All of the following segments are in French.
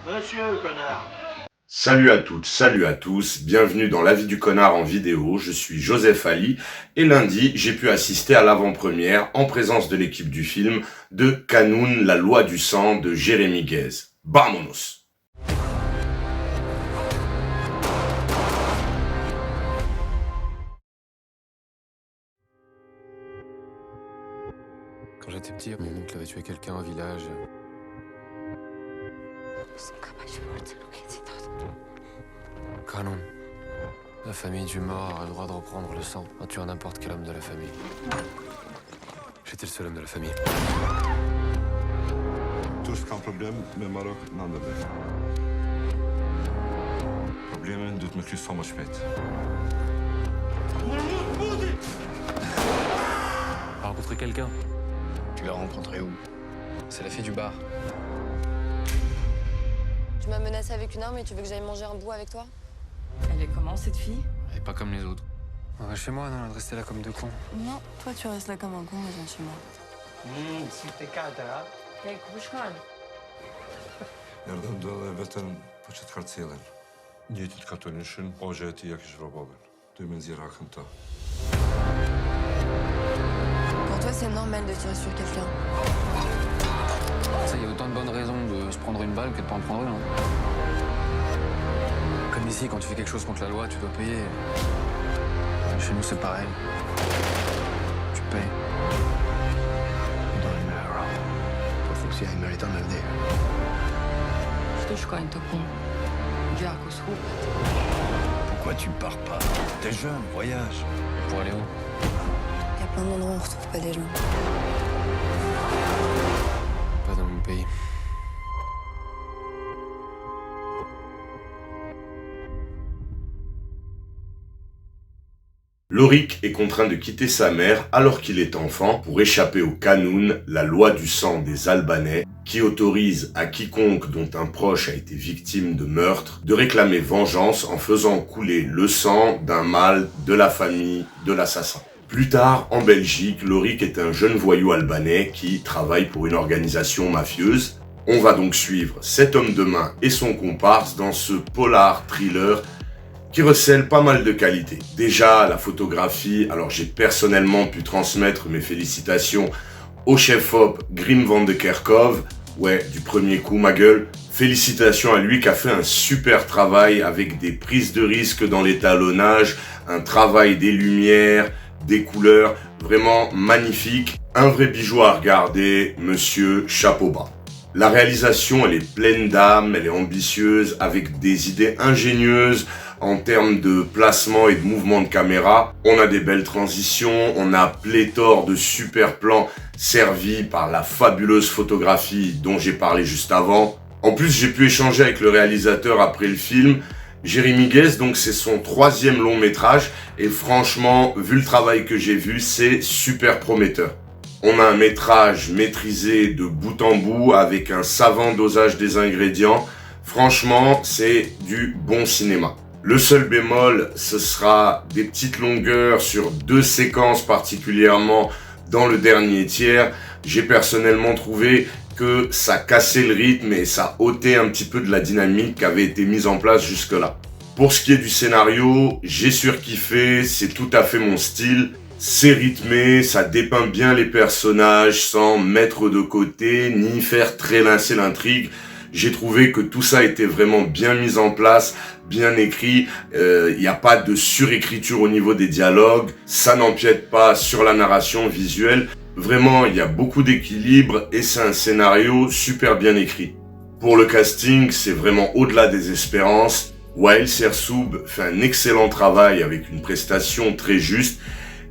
Monsieur, connard. Salut à toutes, salut à tous, bienvenue dans La vie du connard en vidéo, je suis Joseph Ali et lundi j'ai pu assister à l'avant-première en présence de l'équipe du film de Kanoun, la loi du sang de Jérémy Guez. Vamonos! Quand j'étais petit, mon oncle avait tué quelqu'un au village. Canon. La famille du mort a le droit de reprendre le sang en tuant n'importe quel homme de la famille. J'étais le seul homme de la famille. Turks kan probleem met Marok en ander liggen. Problemen doet me klus van me spijt. T'as rencontré quelqu'un? Tu l'as rencontré où? C'est la fille du bar. Tu m'as menacé avec une arme et tu veux que j'aille manger un bout avec toi? Elle est comment, cette fille? Elle est pas comme les autres. On va chez moi, non, on va rester là comme deux cons. Non, toi tu restes là comme un con, moi je viens chez moi. Sittekata, ha? Kijk, hoe schaan. Yardım dolayı vatan poçet kartseler. Niyetit katönüşün ojeti yakış robogen. Duymen zir hakımta. Pour toi c'est normal de tirer sur quelqu'un. Ça, il y a autant de bonnes raisons de se prendre une balle que de pas en prendre une. Hein. Comme ici, quand tu fais quelque chose contre la loi, tu dois payer. Chez nous, c'est pareil. Tu payes. Stushkoin topon. Diarko swoop. Pourquoi tu pars pas? T'es jeune, voyage. Pour aller où? Il y a plein d'endroits où on retrouve pas des gens. Pas dans mon pays. Lorik est contraint de quitter sa mère alors qu'il est enfant pour échapper au Kanoun, la loi du sang des Albanais, qui autorise à quiconque dont un proche a été victime de meurtre de réclamer vengeance en faisant couler le sang d'un mâle de la famille de l'assassin. Plus tard, en Belgique, Lorik est un jeune voyou albanais qui travaille pour une organisation mafieuse. On va donc suivre cet homme de main et son comparse dans ce polar thriller qui recèle pas mal de qualités. Déjà, la photographie, alors j'ai personnellement pu transmettre mes félicitations au chef-op Grim van de Kerkhove. Ouais, du premier coup, ma gueule. Félicitations à lui qui a fait un super travail avec des prises de risque dans l'étalonnage, un travail des lumières, des couleurs, vraiment magnifique. Un vrai bijou à regarder, monsieur chapeau bas. La réalisation, elle est pleine d'âme, elle est ambitieuse, avec des idées ingénieuses en termes de placement et de mouvement de caméra. On a des belles transitions, on a pléthore de super plans servis par la fabuleuse photographie dont j'ai parlé juste avant. En plus, j'ai pu échanger avec le réalisateur après le film. Jérémy Guez, donc c'est son 3e long métrage et franchement, vu le travail que j'ai vu, c'est super prometteur. On a un métrage maîtrisé de bout en bout avec un savant dosage des ingrédients. Franchement, c'est du bon cinéma. Le seul bémol, ce sera des petites longueurs sur 2 séquences particulièrement dans le dernier tiers. J'ai personnellement trouvé que ça cassait le rythme et ça ôtait un petit peu de la dynamique qui avait été mise en place jusque-là. Pour ce qui est du scénario, j'ai surkiffé, c'est tout à fait mon style. C'est rythmé, ça dépeint bien les personnages sans mettre de côté ni faire trélincer l'intrigue. J'ai trouvé que tout ça était vraiment bien mis en place, bien écrit. Il n'y a pas de surécriture au niveau des dialogues. Ça n'empiète pas sur la narration visuelle. Vraiment, il y a beaucoup d'équilibre et c'est un scénario super bien écrit. Pour le casting, c'est vraiment au-delà des espérances. Wael Sersoub fait un excellent travail avec une prestation très juste.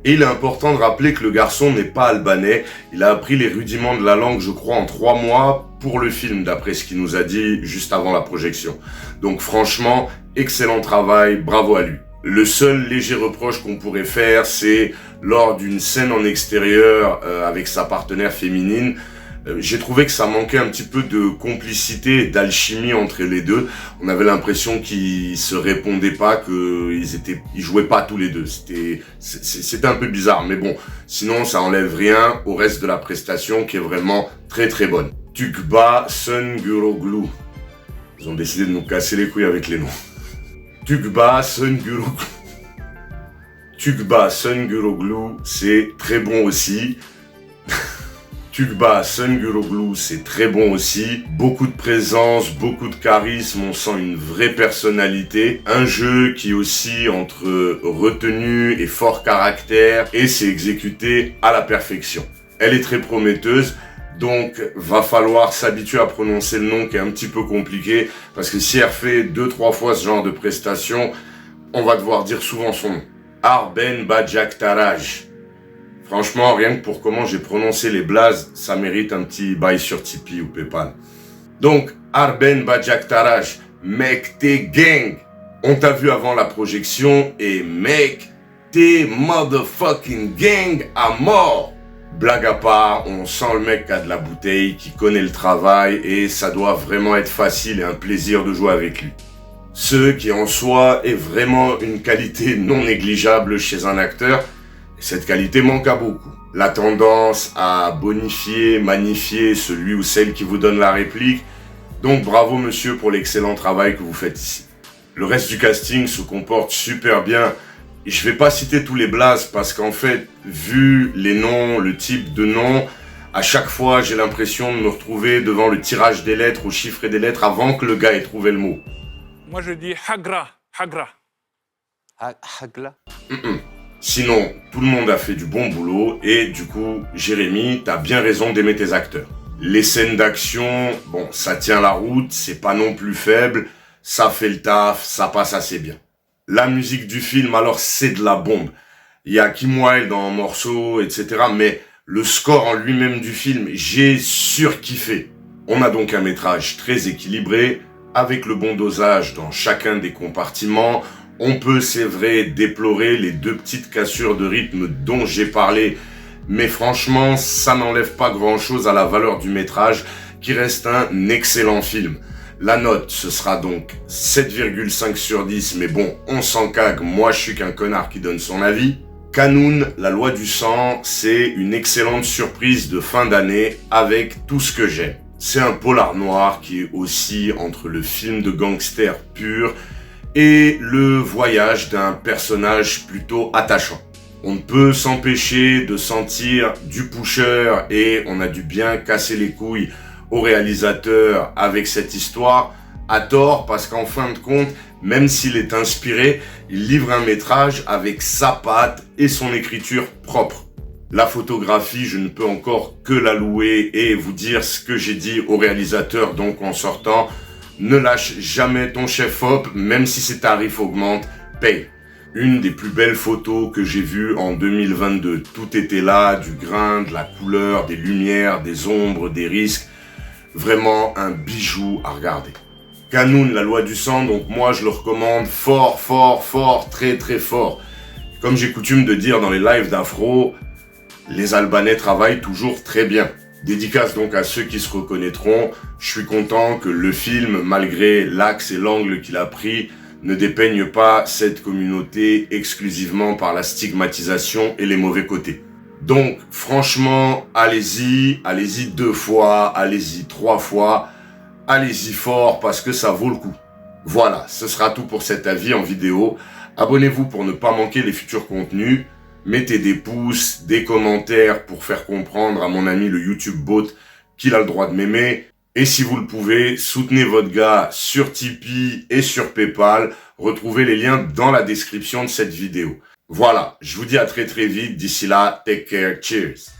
Et il est important de rappeler que le garçon n'est pas albanais. Il a appris les rudiments de la langue, je crois, en 3 mois pour le film, d'après ce qu'il nous a dit juste avant la projection. Donc franchement, excellent travail, bravo à lui. Le seul léger reproche qu'on pourrait faire, c'est lors d'une scène en extérieur avec sa partenaire féminine. J'ai trouvé que ça manquait un petit peu de complicité et d'alchimie entre les deux. On avait l'impression qu'ils se répondaient pas, qu'ils jouaient pas tous les deux. C'était un peu bizarre, mais bon. Sinon, ça enlève rien au reste de la prestation qui est vraiment très très bonne. Tukba Sunguroglu. Ils ont décidé de nous casser les couilles avec les noms. Tugba Sunguroglu. Tugba Sunguroglu, c'est très bon aussi. Tugba Sunguroglu, c'est très bon aussi. Beaucoup de présence, beaucoup de charisme, on sent une vraie personnalité. Un jeu qui oscille entre retenue et fort caractère, et c'est exécuté à la perfection. Elle est très prometteuse, donc va falloir s'habituer à prononcer le nom qui est un petit peu compliqué, parce que si elle fait 2-3 fois ce genre de prestation, on va devoir dire souvent son nom. Arben Bajiktaraj. Franchement, rien que pour comment j'ai prononcé les blazes, ça mérite un petit bail sur Tipeee ou Paypal. Donc, Arben Bajiktaraj, mec, t'es gang. On t'a vu avant la projection et mec, t'es motherfucking gang à mort. Blague à part, on sent le mec qui a de la bouteille, qui connaît le travail et ça doit vraiment être facile et un plaisir de jouer avec lui. Ce qui en soi est vraiment une qualité non négligeable chez un acteur. Cette qualité manque à beaucoup. La tendance à bonifier, magnifier celui ou celle qui vous donne la réplique. Donc bravo monsieur pour l'excellent travail que vous faites ici. Le reste du casting se comporte super bien. Et je vais pas citer tous les blazes parce qu'en fait, vu les noms, le type de nom, à chaque fois j'ai l'impression de me retrouver devant le tirage des lettres, au chiffre des lettres avant que le gars ait trouvé le mot. Moi je dis Hagra, Hagra. Hagla. Sinon, tout le monde a fait du bon boulot et du coup, Jérémy, t'as bien raison d'aimer tes acteurs. Les scènes d'action, bon, ça tient la route, c'est pas non plus faible, ça fait le taf, ça passe assez bien. La musique du film, alors c'est de la bombe. Il y a Kim Wilde dans un morceau, etc. Mais le score en lui-même du film, j'ai surkiffé. On a donc un métrage très équilibré, avec le bon dosage dans chacun des compartiments. On peut, c'est vrai, déplorer les 2 petites cassures de rythme dont j'ai parlé, mais franchement, ça n'enlève pas grand-chose à la valeur du métrage, qui reste un excellent film. La note, ce sera donc 7,5 sur 10, mais bon, on s'en cague, moi je suis qu'un connard qui donne son avis. Kanoun, la loi du sang, c'est une excellente surprise de fin d'année avec tout ce que j'aime. C'est un polar noir qui est aussi entre le film de gangster pur et le voyage d'un personnage plutôt attachant. On ne peut s'empêcher de sentir du pusher et on a dû bien casser les couilles au réalisateur avec cette histoire, à tort parce qu'en fin de compte, même s'il est inspiré, il livre un métrage avec sa patte et son écriture propre. La photographie, je ne peux encore que la louer et vous dire ce que j'ai dit au réalisateur donc en sortant. Ne lâche jamais ton chef-op, même si ses tarifs augmentent, paye. Une des plus belles photos que j'ai vues en 2022. Tout était là, du grain, de la couleur, des lumières, des ombres, des risques. Vraiment un bijou à regarder. Kanoun, la loi du sang, donc moi je le recommande fort, fort, fort, très très fort. Comme j'ai coutume de dire dans les lives d'Afro, les Albanais travaillent toujours très bien. Dédicace donc à ceux qui se reconnaîtront. Je suis content que le film, malgré l'axe et l'angle qu'il a pris, ne dépeigne pas cette communauté exclusivement par la stigmatisation et les mauvais côtés. Donc, franchement, allez-y 2 fois, allez-y 3 fois, allez-y fort parce que ça vaut le coup. Voilà, ce sera tout pour cet avis en vidéo. Abonnez-vous pour ne pas manquer les futurs contenus. Mettez des pouces, des commentaires pour faire comprendre à mon ami le YouTube bot qu'il a le droit de m'aimer. Et si vous le pouvez, soutenez votre gars sur Tipeee et sur Paypal. Retrouvez les liens dans la description de cette vidéo. Voilà, je vous dis à très très vite. D'ici là, take care, cheers.